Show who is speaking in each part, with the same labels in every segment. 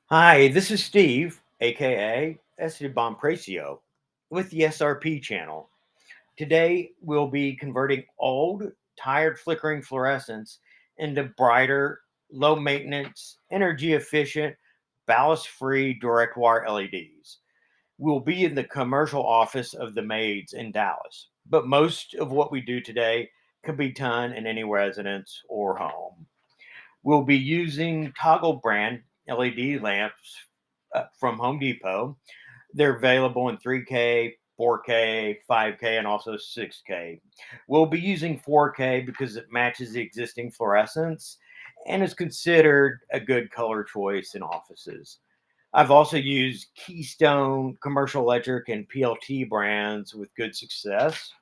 Speaker 1: Hi, this is Steve, aka Esteban Precio, with the SRP channel. Today we'll be converting old, tired, flickering fluorescents into brighter, low maintenance, energy efficient, ballast free direct wire LEDs. We'll be in the commercial office of the maids in Dallas, but most of what we do today can be done in any residence or home. We'll be using Toggle brand LED lamps from Home Depot. They're available in 3K, 4K, 5K, and also 6K. We'll be using 4K because it matches the existing fluorescents and is considered a good color choice in offices. I've also used Keystone, Commercial Electric, and PLT brands with good success.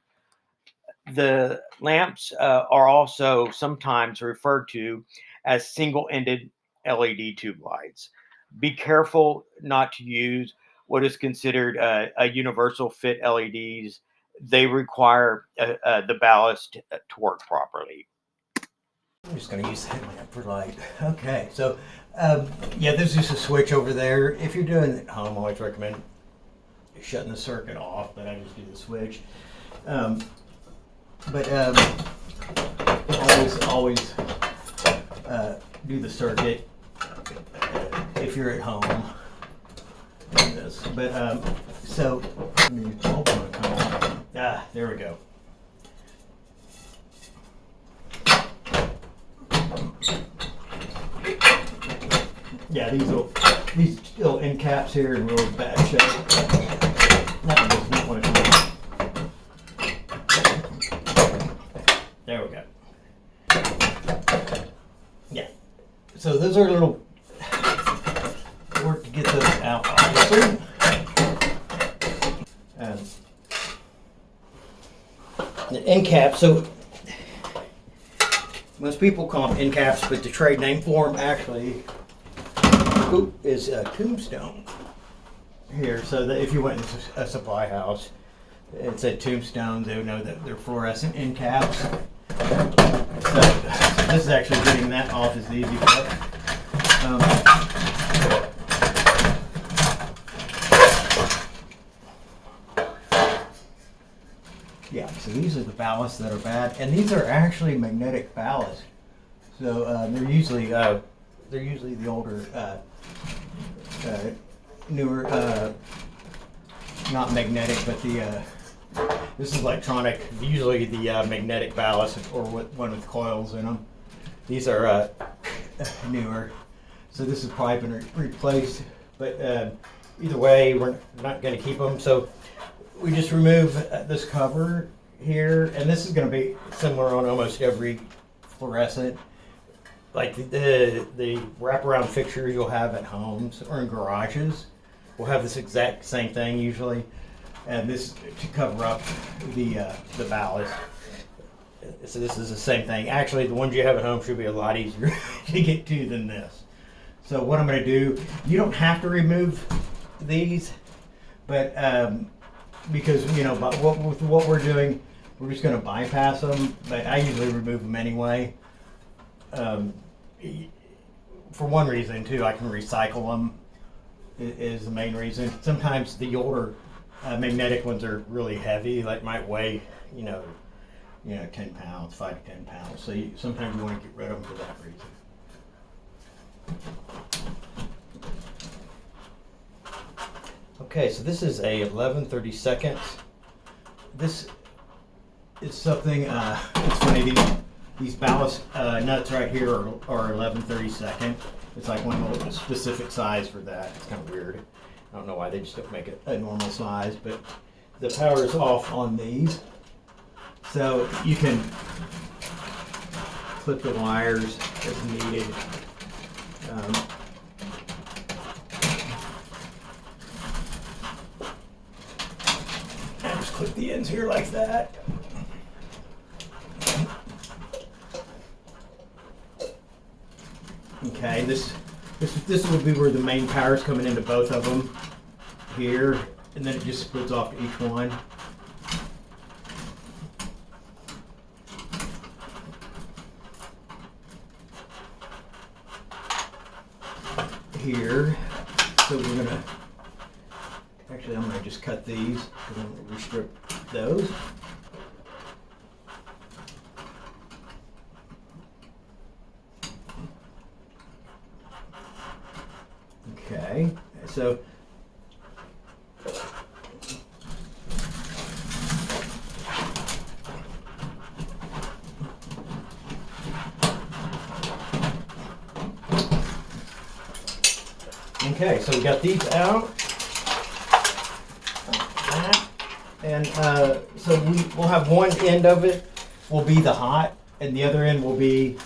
Speaker 1: The lamps are also sometimes referred to as single ended LED tube lights. Be careful not to use what is considered a universal fit LEDs. They require the ballast to work properly. I'm just going to use the headlamp for light. Okay, so yeah, there's just a switch over there. If you're doing it at home, I always recommend shutting the circuit off, but I just do the switch. Um, but always do the circuit if you're at home. This, but so let me open it. There we go. Yeah, these little end caps here in real bad shape. That does not want to come out. There we go. Yeah. So those are little work to get those out, obviously. The end cap. So most people call them end caps, but the trade name for them actually is a tombstone here. So that if you went into a supply house, it said tombstones, they would know that they're fluorescent end caps. So this is actually getting that off is the easy part. Yeah, so these are the ballasts that are bad, and these are actually magnetic ballasts. So they're usually the older, newer, not magnetic, but the this is electronic. Usually the magnetic ballast or one with coils in them. These are newer, so this is probably been replaced. But either way, we're not going to keep them. So we just remove this cover here, and this is going to be similar on almost every fluorescent. Like the wraparound fixtures you'll have at homes or in garages will have this exact same thing usually, and this to cover up the ballast. So this is the same thing. Actually, the ones you have at home should be a lot easier to get to than this. So what I'm going to do, you don't have to remove these, but because but with what we're doing, we're just going to bypass them. But I usually remove them anyway. For one reason too, I can recycle them. Is the main reason. Sometimes the older magnetic ones are really heavy, like might weigh 10 pounds, 5 to 10 pounds. So sometimes you want to get rid of them for that reason. Okay, so this is a 11/32. This is something. It's funny. These ballast nuts right here are 11/32. It's like one little specific size for that. It's kind of weird. I don't know why they just don't make it a normal size, but the power is off on these. So you can clip the wires as needed. And just clip the ends here like that. Okay, this will be where the main power is coming into both of them here, and then it just splits off to each one. Here,
Speaker 2: So we're gonna, actually I'm gonna just cut these because I'm gonna restrip those. Okay, so we got these out. And so we'll have one end of it will be the hot, and the other end will be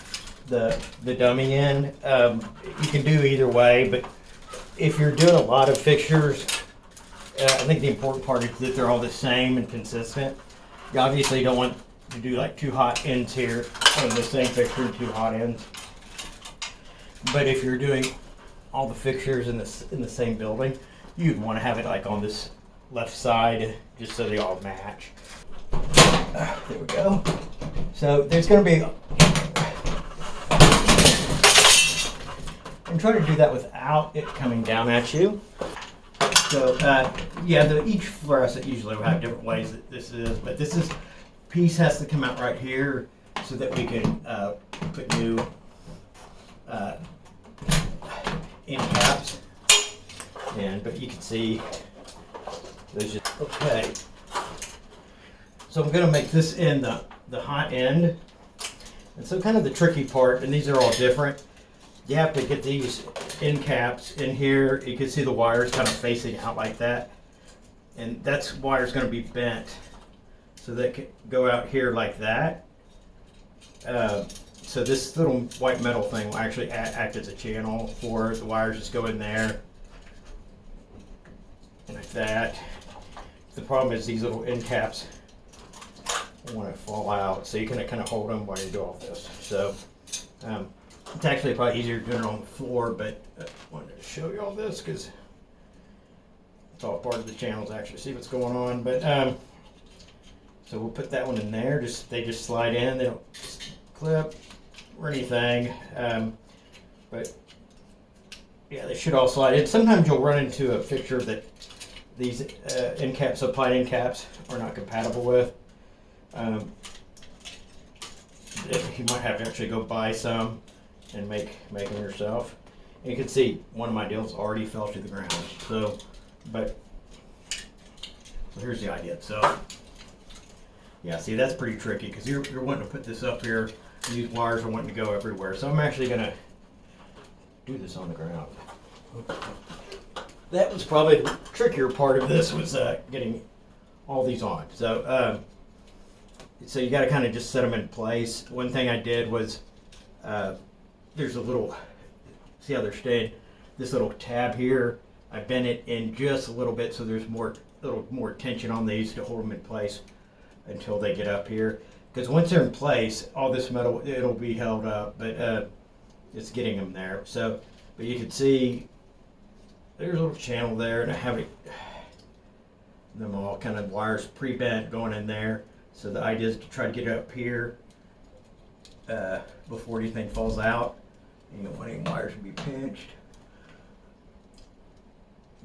Speaker 2: the dummy end. You can do either way, but if you're doing a lot of fixtures, I think the important part is that they're all the same and consistent. You obviously don't want to do like two hot ends here on the same fixture and two hot ends. But if you're doing all the fixtures in the same building, you'd want to have it like on this left side just so they all match. There we go. So there's going to be, and try to do that without it coming down at you. So yeah, each fluorescent usually will have different ways that this is, but this piece has to come out right here so that we can put new end caps. But you can see there's just, okay. So I'm going to make this end the hot end. And so kind of the tricky part, and these are all different, you have to get these end caps in here. You can see the wires kind of facing out like that. And that's wire's going to be bent. So they can go out here like that. So this little white metal thing will actually act as a channel for the wires. Just go in there like that. The problem is these little end caps want to fall out, so you can kind of hold them while you do all this. So it's actually probably easier doing it on the floor, but I wanted to show you all this because it's all part of the channel to actually see what's going on. But so we'll put that one in there. They just slide in. They don't clip or anything. But yeah, they should all slide in. Sometimes you'll run into a fixture that these end caps, applied end caps, are not compatible with. You might have to actually go buy some and make them yourself. And you can see one of my deals already fell to the ground. So here's the idea. So yeah, see, that's pretty tricky because you're wanting to put this up here. And these wires are wanting to go everywhere. So I'm actually gonna do this on the ground. That was probably the trickier part of this, was getting all these on. So so you got to kind of just set them in place. One thing I did was there's a little, see how they're staying, this little tab here, I bent it in just a little bit so there's little more tension on these to hold them in place until they get up here. Because once they're in place, all this metal, it'll be held up, but it's getting them there. So, but you can see there's a little channel there, and I have them all kind of wires pre-bent going in there. So the idea is to try to get it up here before anything falls out. You don't want any wires to be pinched.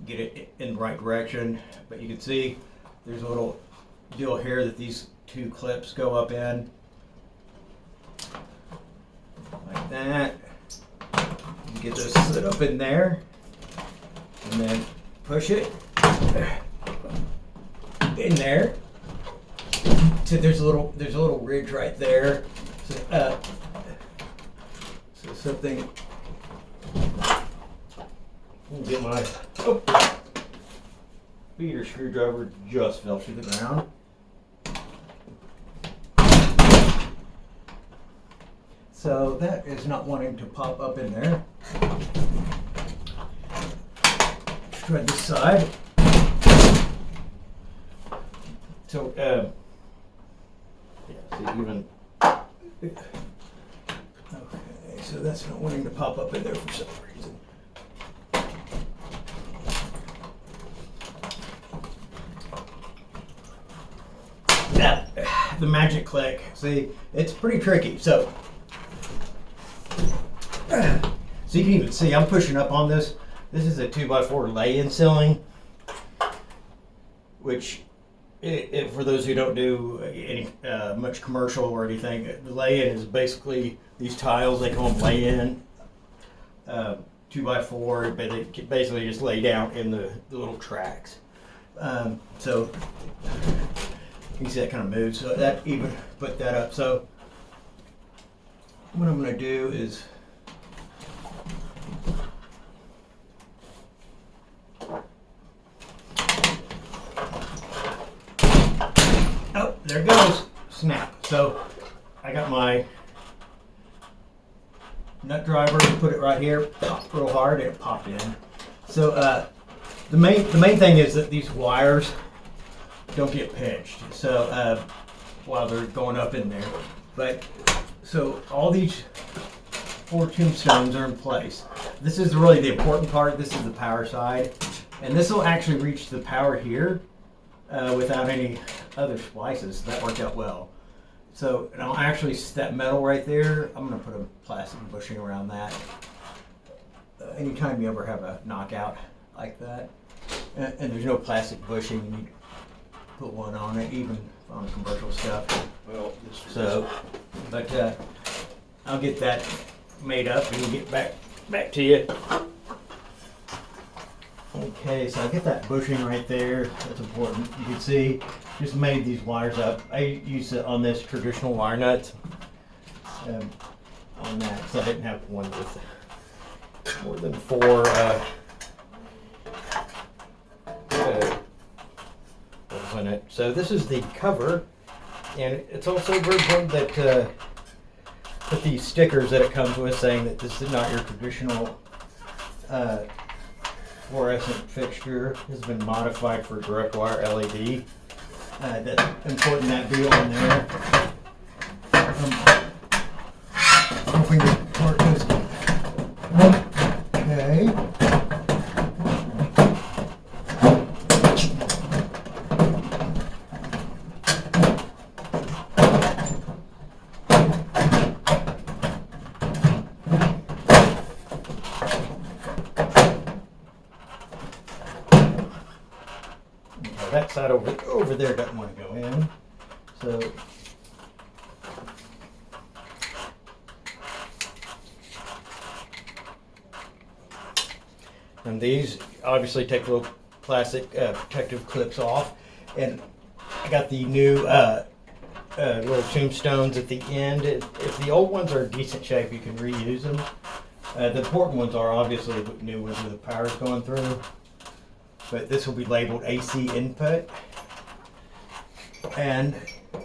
Speaker 2: Get it in the right direction. But you can see there's a little deal here that these two clips go up in. Like that. You get those set up in there. And then push it in there. So there's a little ridge right there. So, so something. Get my beater screwdriver just fell to the ground. So that is not wanting to pop up in there. Try this side. So yeah, see, even okay, so that's not wanting to pop up in there for some reason. The magic click. See, it's pretty tricky. So you can even see I'm pushing up on this. This is a 2x4 lay-in ceiling, which, for those who don't do any much commercial or anything, the lay-in is basically these tiles. They call them lay-in 2x4, but they basically just lay down in the little tracks. So you can see that kind of moves. So that even put that up. So what I'm going to do is oh, there it goes. Snap. So I got my nut driver, put it right here, popped real hard, and it popped in. So the main thing is that these wires don't get pinched. So while they're going up in there, but so all these 4 tombstones are in place. This is really the important part. This is the power side, and this will actually reach the power here without any other splices. That worked out well. So, and I'll actually, that metal right there, I'm going to put a plastic bushing around that. Anytime you ever have a knockout like that, and there's no plastic bushing, you need to put one on it, even on commercial stuff.
Speaker 1: Well,
Speaker 2: So, but I'll get that made up and get back to you. Okay, so I get that bushing right there. That's important. You can see, just made these wires up. I used it on this traditional wire nuts on that, so I didn't have one with more than 4 holes in it. So this is the cover, and it's also very important that put these stickers that it comes with saying that this is not your traditional fluorescent fixture. Has been modified for direct wire LED. That's important that be on there. Hoping the part goes okay. That side over there doesn't want to go in. So and these obviously take little plastic protective clips off, and I got the new little tombstones at the end. If the old ones are in decent shape, you can reuse them. The important ones are obviously the new ones where the power's going through. But this will be labeled AC input. And on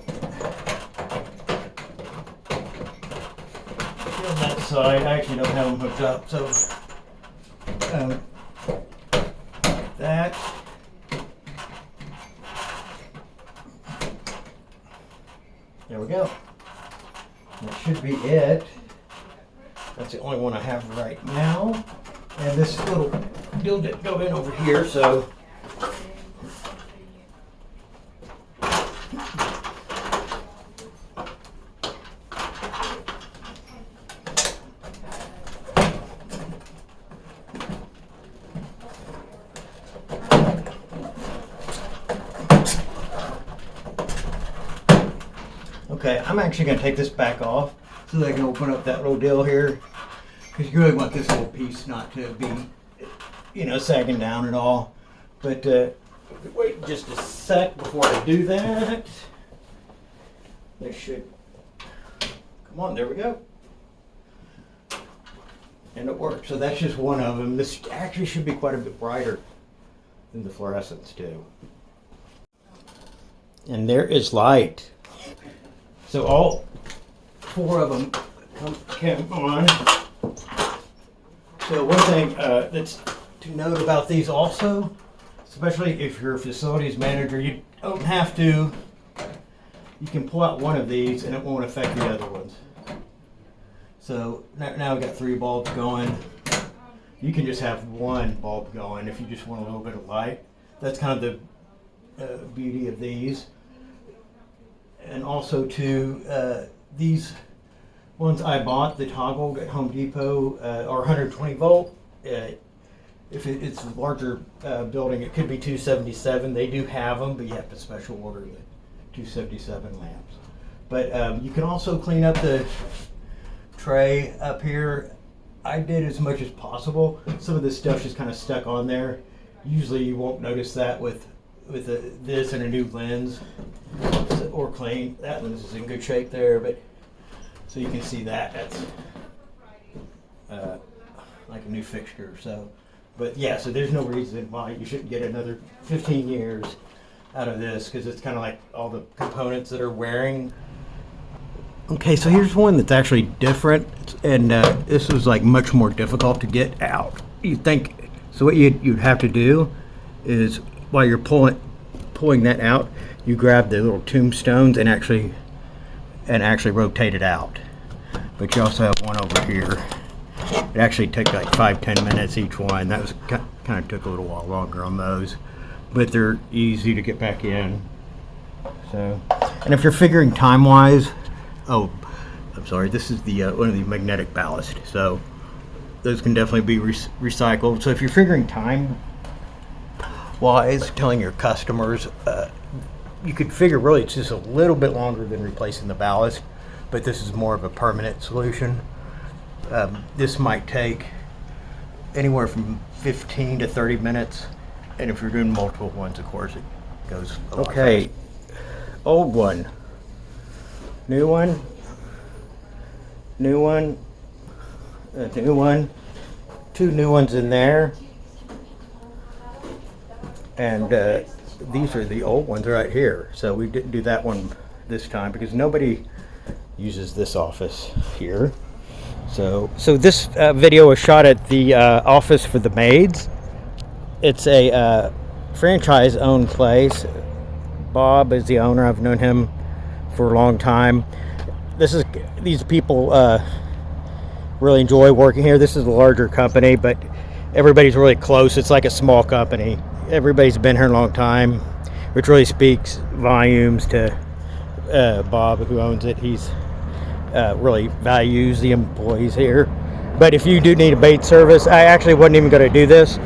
Speaker 2: that side, I actually don't have them hooked up, so that. There we go. That should be it. That's the only one I have right now. And this little deal didn't go in over here, so okay, I'm actually going to take this back off so that I can open up that little deal here, because you really want this little piece not to be, you know, sagging down at all. But wait just a sec before I do that. This should come on. There we go, and it works. So that's just one of them. This actually should be quite a bit brighter than the fluorescents do. And there is light. So all 4 of them came on. So one thing that's to note about these also, especially if you're a facilities manager, you don't have to, you can pull out one of these and it won't affect the other ones. So now we've got 3 bulbs going. You can just have 1 bulb going if you just want a little bit of light. That's kind of the beauty of these. And also too, these ones I bought, the toggled at Home Depot, are 120 volt. if it's a larger building, it could be 277. They do have them, but you have to special order the 277 lamps. But you can also clean up the tray up here. I did as much as possible. Some of this stuff just kind of stuck on there. Usually you won't notice that with this and a new lens or clean. That lens is in good shape there, but so you can see that that's like a new fixture. So, but yeah, so there's no reason why you shouldn't get another 15 years out of this, because it's kind of like all the components that are wearing. Okay, so here's one that's actually different, and this was like much more difficult to get out. You think so? What you'd have to do is while you're pulling that out, you grab the little tombstones and actually rotate it out. But you also have one over here. It actually took like 5-10 minutes each one. That was kind of took a little while longer on those, but they're easy to get back in. So, and if you're figuring time wise, oh, I'm sorry, this is the one of the magnetic ballast. So those can definitely be recycled. So if you're figuring time wise, telling your customers, you could figure really it's just a little bit longer than replacing the ballast, but this is more of a permanent solution. This might take anywhere from 15 to 30 minutes, and if you're doing multiple ones, of course, it goes a lot faster. Old one, new one, new one, a new one, 2 new ones in there, and these are the old ones right here. So we didn't do that one this time because nobody uses this office here. So this video was shot at the office for the maids. It's a franchise-owned place. Bob is the owner. I've known him for a long time. These people really enjoy working here. This is a larger company, but everybody's really close. It's like a small company. Everybody's been here a long time, which really speaks volumes to Bob, who owns it. He's really values the employees here. But if you do need a bait service, I actually wasn't even going to do this,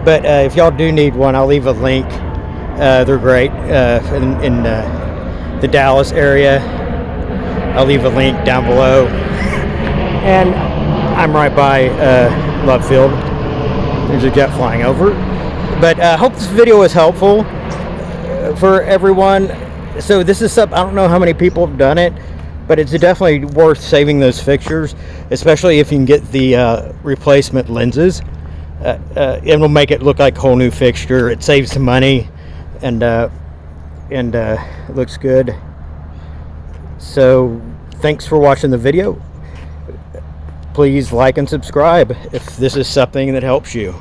Speaker 2: but if y'all do need one, I'll leave a link. They're great in the Dallas area. I'll leave a link down below. And I'm right by Love Field. There's a jet flying over. But I hope this video was helpful for everyone. So this is something, I don't know how many people have done it, but it's definitely worth saving those fixtures, especially if you can get the replacement lenses. It will make it look like a whole new fixture. It saves some money, and it looks good. So thanks for watching the video. Please like and subscribe if this is something that helps you.